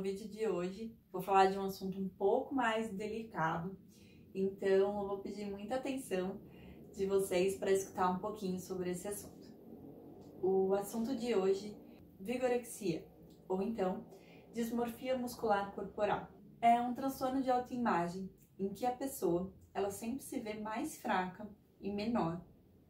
vídeo de hoje vou falar de um assunto um pouco mais delicado, então eu vou pedir muita atenção de vocês para escutar um pouquinho sobre esse assunto. O assunto de hoje, vigorexia, ou então dismorfia muscular corporal. É um transtorno de autoimagem em que a pessoa ela sempre se vê mais fraca e menor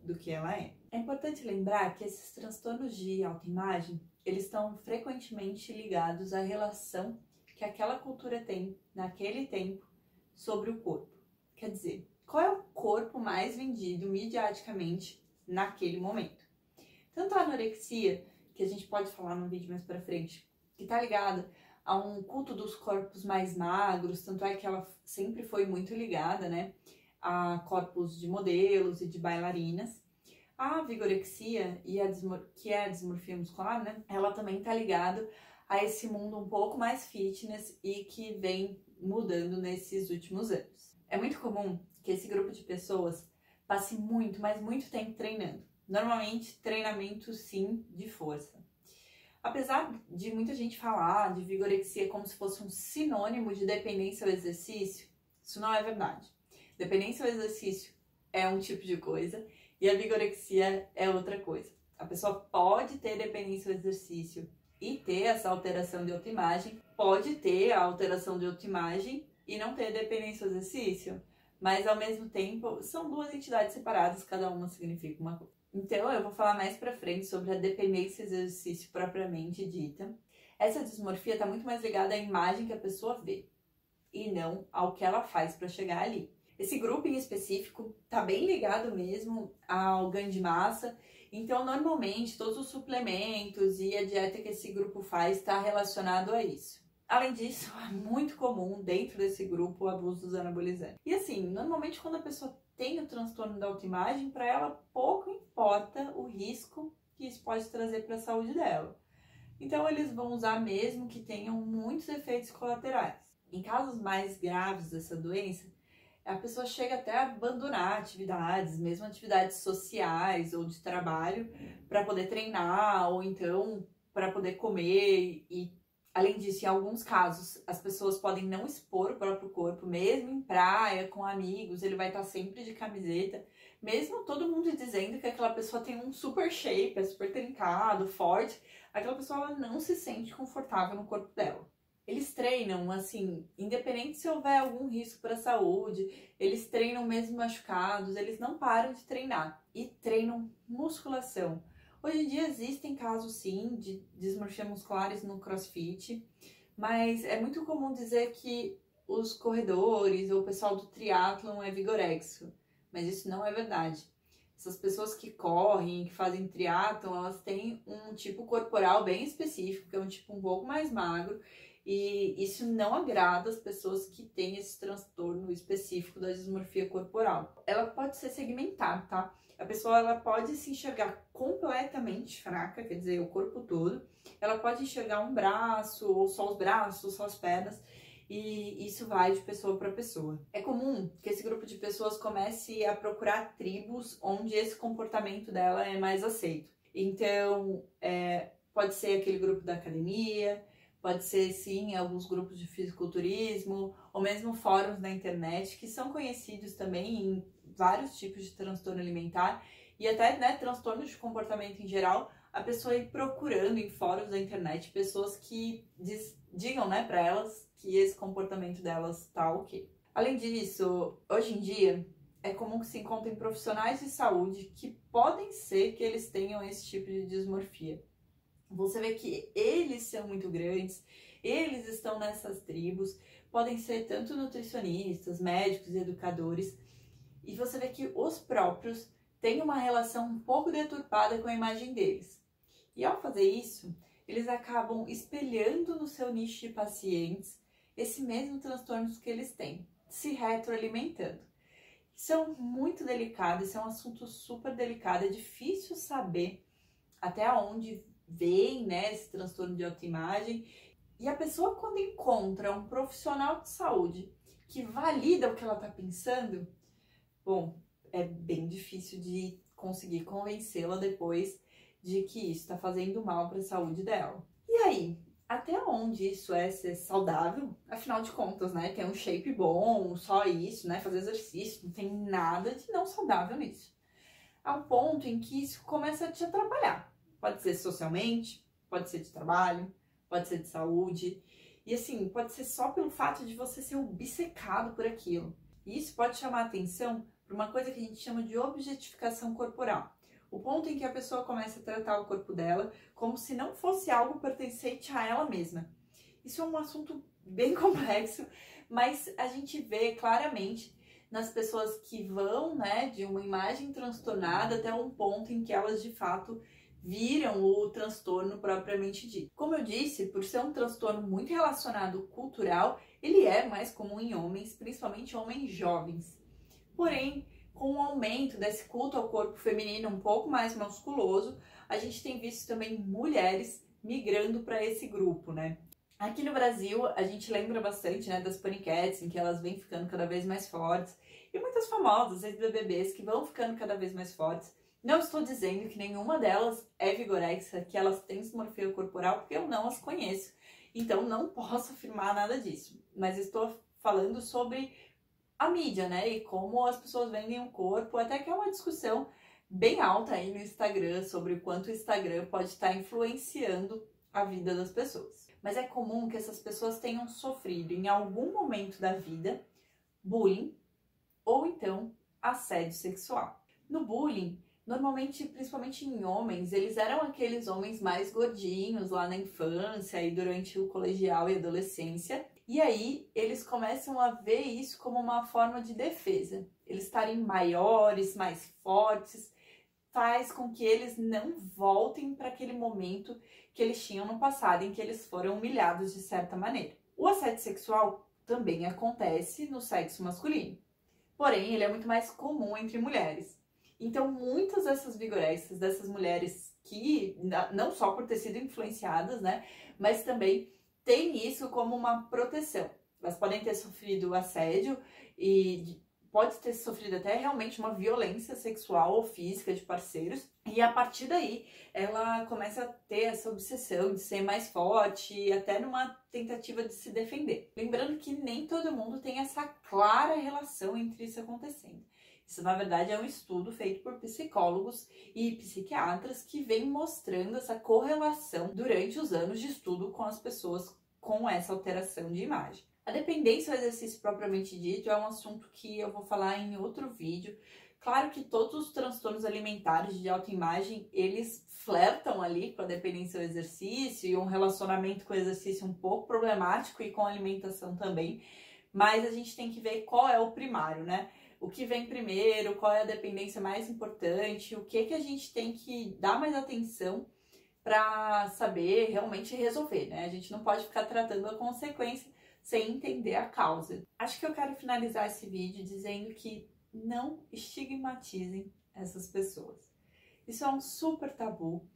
do que ela é. É importante lembrar que esses transtornos de autoimagem eles estão frequentemente ligados à relação que aquela cultura tem, naquele tempo, sobre o corpo. Quer dizer, qual é o corpo mais vendido midiaticamente naquele momento? Tanto a anorexia, que a gente pode falar num vídeo mais pra frente, que tá ligada a um culto dos corpos mais magros, tanto é que ela sempre foi muito ligada, né, a corpos de modelos e de bailarinas. A vigorexia, que é a dismorfia muscular, né? Ela também tá ligada a esse mundo um pouco mais fitness e que vem mudando nesses últimos anos. É muito comum que esse grupo de pessoas passe muito, mas muito tempo treinando. Normalmente, treinamento, sim, de força. Apesar de muita gente falar de vigorexia como se fosse um sinônimo de dependência ao exercício, isso não é verdade. Dependência ao exercício é um tipo de coisa e a vigorexia é outra coisa. A pessoa pode ter dependência ao exercício e ter essa alteração de autoimagem, pode ter a alteração de autoimagem e não ter dependência ao exercício, mas ao mesmo tempo são duas entidades separadas, cada uma significa uma coisa. Então eu vou falar mais pra frente sobre a dependência ao exercício propriamente dita. Essa dismorfia está muito mais ligada à imagem que a pessoa vê e não ao que ela faz para chegar ali. Esse grupo em específico está bem ligado mesmo ao ganho de massa, então normalmente todos os suplementos e a dieta que esse grupo faz está relacionado a isso. Além disso, é muito comum dentro desse grupo o abuso dos anabolizantes. E assim, normalmente quando a pessoa tem o transtorno da autoimagem, para ela pouco importa o risco que isso pode trazer para a saúde dela. Então eles vão usar mesmo que tenham muitos efeitos colaterais. Em casos mais graves dessa doença, a pessoa chega até a abandonar atividades, mesmo atividades sociais ou de trabalho, para poder treinar ou então para poder comer. E, além disso, em alguns casos, as pessoas podem não expor o próprio corpo, mesmo em praia, com amigos, ele vai estar sempre de camiseta, mesmo todo mundo dizendo que aquela pessoa tem um super shape, é super trincado, forte, aquela pessoa ela não se sente confortável no corpo dela. Eles treinam, assim, independente se houver algum risco para a saúde, eles treinam mesmo machucados, eles não param de treinar e treinam musculação. Hoje em dia existem casos, sim, de dismorfia musculares no CrossFit, mas é muito comum dizer que os corredores ou o pessoal do triatlon é vigorexo, mas isso não é verdade. Essas pessoas que correm, que fazem triatlon, elas têm um tipo corporal bem específico, que é um tipo um pouco mais magro, e isso não agrada as pessoas que têm esse transtorno específico da dismorfia corporal. Ela pode ser segmentada, tá? A pessoa ela pode se enxergar completamente fraca, quer dizer, o corpo todo. Ela pode enxergar um braço, ou só os braços, ou só as pernas, e isso vai de pessoa para pessoa. É comum que esse grupo de pessoas comece a procurar tribos onde esse comportamento dela é mais aceito. Então, pode ser aquele grupo da academia, pode ser, sim, alguns grupos de fisiculturismo, ou mesmo fóruns na internet, que são conhecidos também em vários tipos de transtorno alimentar, e até, né, transtorno de comportamento em geral, a pessoa ir procurando em fóruns da internet pessoas que digam, né, para elas que esse comportamento delas tá ok. Além disso, hoje em dia, é comum que se encontrem profissionais de saúde que podem ser que eles tenham esse tipo de dismorfia. Você vê que eles são muito grandes, eles estão nessas tribos, podem ser tanto nutricionistas, médicos e educadores, e você vê que os próprios têm uma relação um pouco deturpada com a imagem deles. E ao fazer isso, eles acabam espelhando no seu nicho de pacientes esse mesmo transtorno que eles têm, se retroalimentando. Isso é muito delicado, isso é um assunto super delicado, é difícil saber até onde vem, né, esse transtorno de autoimagem. E a pessoa, quando encontra um profissional de saúde que valida o que ela está pensando, bom, é bem difícil de conseguir convencê-la depois de que isso está fazendo mal para a saúde dela. E aí, até onde isso é ser saudável? Afinal de contas, né? Ter um shape bom, só isso, né? Fazer exercício, não tem nada de não saudável nisso. Há um ponto em que isso começa a te atrapalhar. Pode ser socialmente, pode ser de trabalho, pode ser de saúde. E assim, pode ser só pelo fato de você ser obcecado por aquilo. E isso pode chamar a atenção para uma coisa que a gente chama de objetificação corporal. O ponto em que a pessoa começa a tratar o corpo dela como se não fosse algo pertencente a ela mesma. Isso é um assunto bem complexo, mas a gente vê claramente nas pessoas que vão, né, de uma imagem transtornada até um ponto em que elas de fato viram o transtorno propriamente dito. Como eu disse, por ser um transtorno muito relacionado cultural, ele é mais comum em homens, principalmente homens jovens. Porém, com o aumento desse culto ao corpo feminino um pouco mais musculoso, a gente tem visto também mulheres migrando para esse grupo, né? Aqui no Brasil, a gente lembra bastante, né, das paniquetes, em que elas vêm ficando cada vez mais fortes, e muitas famosas ex-BBBs que vão ficando cada vez mais fortes. Não estou dizendo que nenhuma delas é vigorexa, que elas têm dismorfia corporal, porque eu não as conheço, então não posso afirmar nada disso. Mas estou falando sobre a mídia, né, e como as pessoas vendem o corpo, até que é uma discussão bem alta aí no Instagram sobre o quanto o Instagram pode estar influenciando a vida das pessoas. Mas é comum que essas pessoas tenham sofrido em algum momento da vida bullying ou então assédio sexual. No bullying, normalmente, principalmente em homens, eles eram aqueles homens mais gordinhos lá na infância e durante o colegial e adolescência. E aí eles começam a ver isso como uma forma de defesa. Eles estarem maiores, mais fortes, faz com que eles não voltem para aquele momento que eles tinham no passado, em que eles foram humilhados de certa maneira. O assédio sexual também acontece no sexo masculino, porém ele é muito mais comum entre mulheres. Então muitas dessas vigorexas, dessas mulheres que, não só por ter sido influenciadas, né, mas também têm isso como uma proteção. Elas podem ter sofrido assédio e pode ter sofrido até realmente uma violência sexual ou física de parceiros, e a partir daí ela começa a ter essa obsessão de ser mais forte, até numa tentativa de se defender. Lembrando que nem todo mundo tem essa clara relação entre isso acontecendo. Isso, na verdade, é um estudo feito por psicólogos e psiquiatras que vem mostrando essa correlação durante os anos de estudo com as pessoas com essa alteração de imagem. A dependência ao exercício propriamente dito é um assunto que eu vou falar em outro vídeo. Claro que todos os transtornos alimentares de autoimagem, eles flertam ali com a dependência ao exercício e um relacionamento com o exercício um pouco problemático e com a alimentação também, mas a gente tem que ver qual é o primário, né? O que vem primeiro, qual é a dependência mais importante, o que a gente tem que dar mais atenção para saber realmente resolver, né? A gente não pode ficar tratando a consequência sem entender a causa. Acho que eu quero finalizar esse vídeo dizendo que não estigmatizem essas pessoas. Isso é um super tabu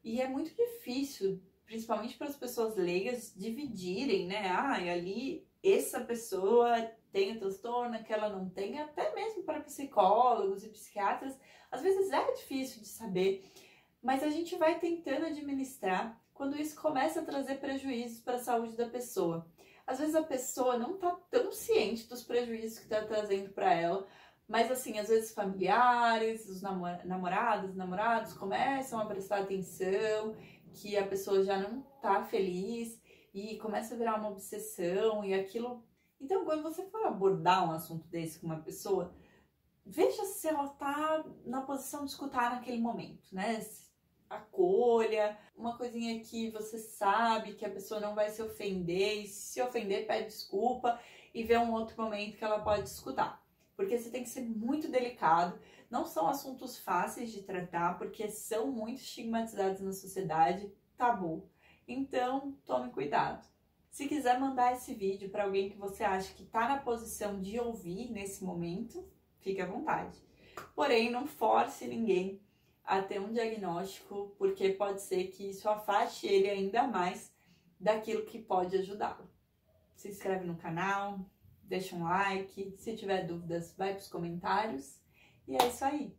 e é muito difícil, principalmente para as pessoas leigas, dividirem, né? Ali essa pessoa tem o transtorno, aquela não tem, até mesmo para psicólogos e psiquiatras, às vezes é difícil de saber, mas a gente vai tentando administrar quando isso começa a trazer prejuízos para a saúde da pessoa. Às vezes a pessoa não está tão ciente dos prejuízos que está trazendo para ela, mas assim, às vezes familiares, os namorados começam a prestar atenção, que a pessoa já não está feliz e começa a virar uma obsessão e aquilo. Então, quando você for abordar um assunto desse com uma pessoa, veja se ela está na posição de escutar naquele momento, né? Acolha, uma coisinha que você sabe que a pessoa não vai se ofender, e se ofender pede desculpa e vê um outro momento que ela pode escutar. Porque você tem que ser muito delicado, não são assuntos fáceis de tratar, porque são muito estigmatizados na sociedade, tabu. Então, tome cuidado. Se quiser mandar esse vídeo para alguém que você acha que está na posição de ouvir nesse momento, fique à vontade. Porém, não force ninguém a ter um diagnóstico, porque pode ser que isso afaste ele ainda mais daquilo que pode ajudá-lo. Se inscreve no canal, deixa um like, se tiver dúvidas vai para os comentários, e é isso aí.